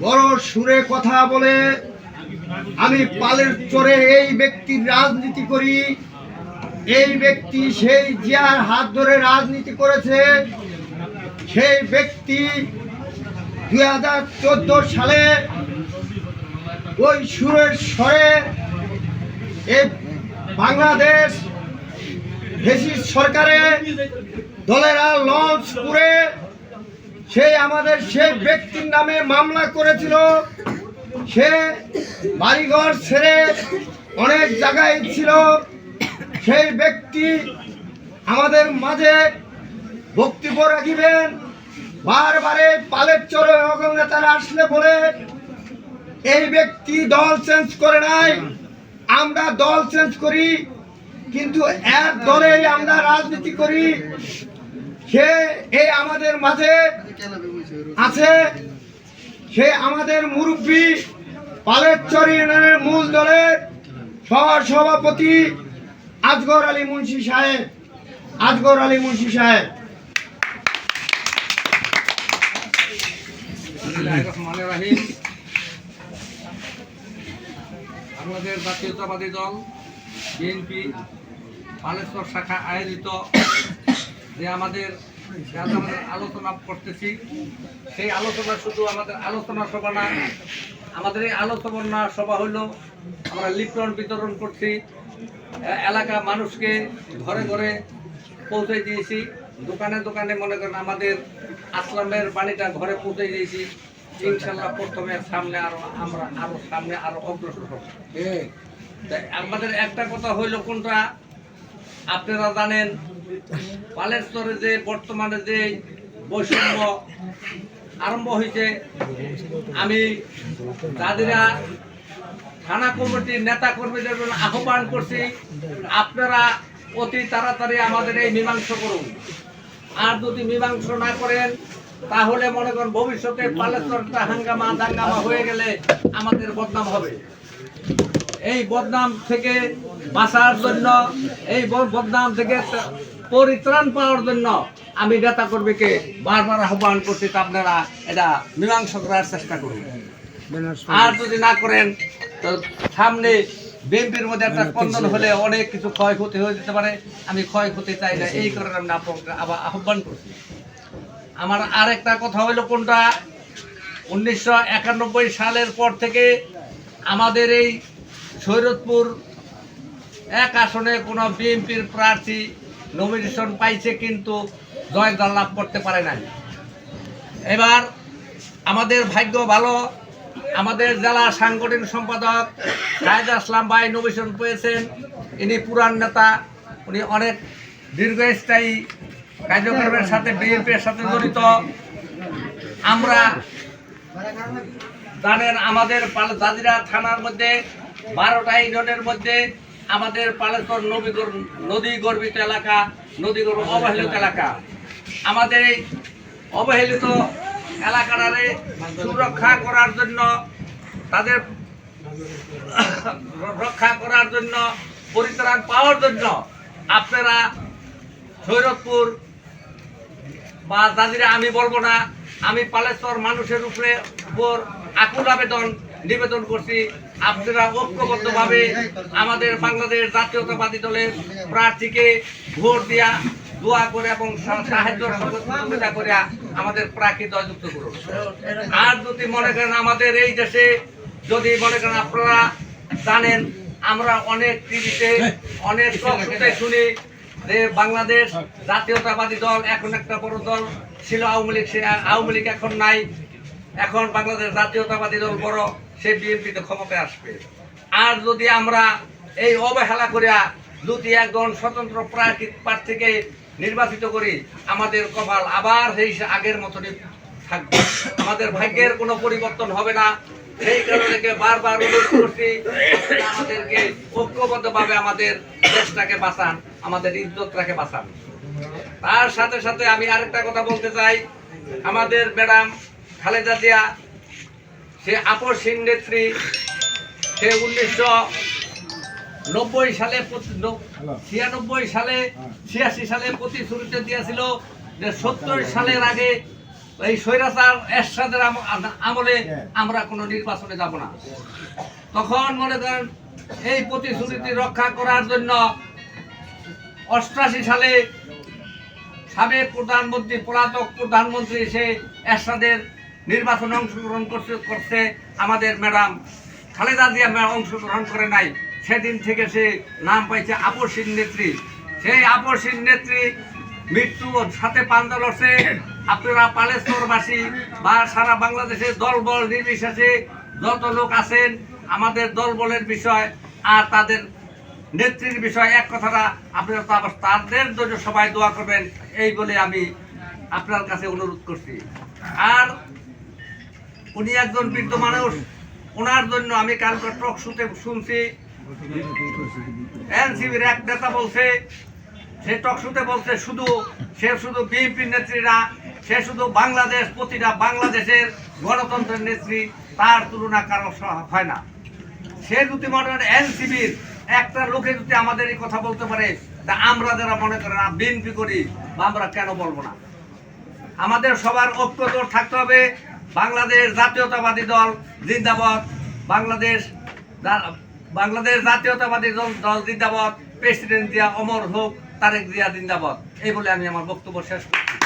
বড় সুরে কথা বলে আমি পালের চরে এই ব্যক্তির রাজনীতি করি। এই ব্যক্তি সেই জিয়ার হাত ধরে রাজনীতি করেছে। সেই ব্যক্তি 2014 সালে ওই সুরের স্বরে এই বাংলাদেশ ফ্যাসিস্ট সরকারে দলেরা লঞ্চ করে সেই ব্যক্তির নামে মামলা করেছিল। সে বাড়িঘর ছেড়ে অনেক জায়গায় ছিল। সেই ব্যক্তি আমাদের মাঝে বক্তব্য রাখিবেন। বারবারে পালের চরে নেতারা আসলে বলে এই ব্যক্তি দল চেঞ্জ করে নাই, আমরা দল চেঞ্জ করি, কিন্তু এক দলেই আমরা রাজনীতি করি। সে এই আমাদের মাঝে আছে, সে আমাদের মুরব্বী পালেরচর ইউনিয়নের মূল দলের সভাপতি আজগর আলী মুন্সি সাহেব। বাংলাদেশ জাতীয়তাবাদী দল বিএনপি পালেশ্বর শাখা আয়োজিত যে আমাদের আলোচনা করতেছি, সেই আলোচনা শুধু আমাদের আলোচনা সভা না, আমাদের এই আলোচনা সভা হলো আমরা লিফটন বিতরণ করছি, এলাকা মানুষকে ঘরে ঘরে পৌঁছে দিয়েছি, দোকানে দোকানে মনে করেন আমাদের আসলামের বাণীটা ঘরে পৌঁছে দিয়েছি। ইনশাল্লাহ প্রথমে সামনে আমরা সামনে অগ্রসর হব। আমাদের একটা কথা হইল কোনটা, আপনারা জানেন পালেশ্বরে যে বর্তমানে যে বৈষম্য আরম্ভ হয়েছে, আমি দাদিরা থানা কমিটির নেতা কর্মীদের জন্য আহ্বান করছি, আপনারা অতি তাড়াতাড়ি আমাদের এই মীমাংসা করুন। আর যদি মীমাংসা না করেন তাহলে মনে করেন ভবিষ্যতে পালেশ্বরটা হাঙ্গামা দাঙ্গামা হয়ে গেলে আমাদের বদনাম হবে। এই বদনাম থেকে বাঁচার জন্য, এই বদনাম থেকে পরিত্রাণ পাওয়ার জন্য আমি নেতা কর্মীকে বারবার আহ্বান করছি, আপনারা এটা মীমাংসা করার চেষ্টা করুন। আর যদি না করেন তো সামনে বিএনপির মধ্যে একটা স্পন্দন হলে অনেক কিছু ক্ষয়ক্ষতি হয়ে যেতে পারে। আমি ক্ষয়ক্ষতি চাই না, এই কারণে আমি আপনাকে আবার আহ্বান করছি। আমার আরেকটা কথা হলো কোনটা, 1991 সালের পর থেকে আমাদের এই শরীয়তপুর এক আসনে কোনো বিএনপির প্রার্থী নমিনেশন পাইছে কিন্তু জয়লাভ লাভ করতে পারে নাই। এবার আমাদের ভাগ্য ভালো, আমাদের জেলা সাংগঠনিক সম্পাদক শাহেদ আসলাম ভাই নমিনেশন পেয়েছেন। ইনি পুরান নেতা, উনি অনেক দীর্ঘস্থায়ী কার্যক্রমের সাথে বিএনপির সাথে জড়িত। আমরা জানেন আমাদের জাজিরা থানার মধ্যে 12টা ইউনিয়নের মধ্যে আমাদের পালেশ্বর নদী গর্বিত এলাকা, নদী অবহেলিত এলাকা। আমাদের এই অবহেলিত এলাকাটারে সুরক্ষা করার জন্য, তাদের রক্ষা করার জন্য, পরিত্রাণ পাওয়ার জন্য আপনারা শরীয়তপুর বা জাজিরা, আমি বলবো না, আমি পালেশ্বর মানুষের উপর আকুল নিবেদন করছি, আপনারা ঐক্যবদ্ধভাবে আমাদের বাংলাদেশ জাতীয়তাবাদী দলের প্রার্থীকে ভোট দিয়া দোয়া করে এবং সাহায্য সহযোগিতা করে আমাদের প্রার্থী জয়যুক্ত করুন। আর যদি মনে করেন আমাদের এই দেশে, যদি মনে করেন আপনারা জানেন, আমরা অনেক টিভিতে অনেক টকশোতে শুনি যে বাংলাদেশ জাতীয়তাবাদী দল এখন একটা বড় দল ছিল, আওয়ামী লীগ, সে আওয়ামী লীগ এখন নাই, এখন বাংলাদেশ জাতীয়তাবাদী দল বড়, সে বিএনপিতে ক্ষমতায় আসবে। আর যদি আমরা এই অবহেলা করিয়া যদি একজন স্বতন্ত্র প্রার্থীকে নির্বাচিত করি, আমাদের কপাল আবার সেই আগের মতনই থাকবে, আমাদের ভাগ্যের কোনো পরিবর্তন হবে না। সেই কারণে বারবার অনুরোধ করছি, আমাদেরকে ঐক্যবদ্ধভাবে আমাদের দেশটাকে বাঁচান, আমাদের ইজ্জতটাকে বাঁচান। তার সাথে সাথে আমি আরেকটা কথা বলতে চাই, আমাদের ম্যাডাম খালেদা জিয়া, সে আপসহীন নেত্রী, সে 1990 সালে 86 সালে প্রতিশ্রুতি দিয়েছিল যে 70 সালের আগে এই স্বৈরাচার এরশাদের আমলে আমরা কোনো নির্বাচনে যাব না। তখন মনে করেন এই প্রতিশ্রুতি রক্ষা করার জন্য 88 সালে সাবেক প্রধানমন্ত্রী পলাতক প্রধানমন্ত্রী সে এরশাদের নির্বাচনে অংশগ্রহণ করছে আমাদের ম্যাডাম খালেদা জিয়া অংশগ্রহণ করে নাই। সেদিন থেকে সে নাম পাইছে আপসহীন নেত্রী। সেই আপসহীন নেত্রী মৃত্যুর সাথে পাঞ্জা লড়ছে। আপনারা পালেশ্বরবাসী বা সারা বাংলাদেশের দলবল নির্বিশেষে যত লোক আছেন, আমাদের দলবলের বিষয় আর তাদের নেত্রীর বিষয় এক কথাটা আপনারা তাদের জন্য সবাই দোয়া করবেন, এই বলে আমি আপনার কাছে অনুরোধ করছি। আর উনি একজন বৃদ্ধ মানুষ, ওনার জন্য আমি কালকে টক শুতে শুনছি এনসিপির এক নেতা বলছে, সে টক শুতে বলছে সে শুধু বিএনপির নেত্রী না, সে শুধু বাংলাদেশ, প্রতিটা বাংলাদেশের গণতন্ত্রের নেত্রী, তার তুলনা কারো হয় না। সে যদি মনে করেন এনসিপির একটা লোকে যদি আমাদের এই কথা বলতে পারে, তা আমরা যারা মনে করেন বিএনপি করি বা আমরা কেন বলবো না? আমাদের সবার ঐক্যজোট থাকতে হবে। বাংলাদেশ জাতীয়তাবাদী দল জিন্দাবাদ, বাংলাদেশ জাতীয়তাবাদী দল জিন্দাবাদ, প্রেসিডেন্ট জিয়া অমর হোক, তারেক জিয়া জিন্দাবাদ, এই বলে আমি আমার বক্তব্য শেষ করছি।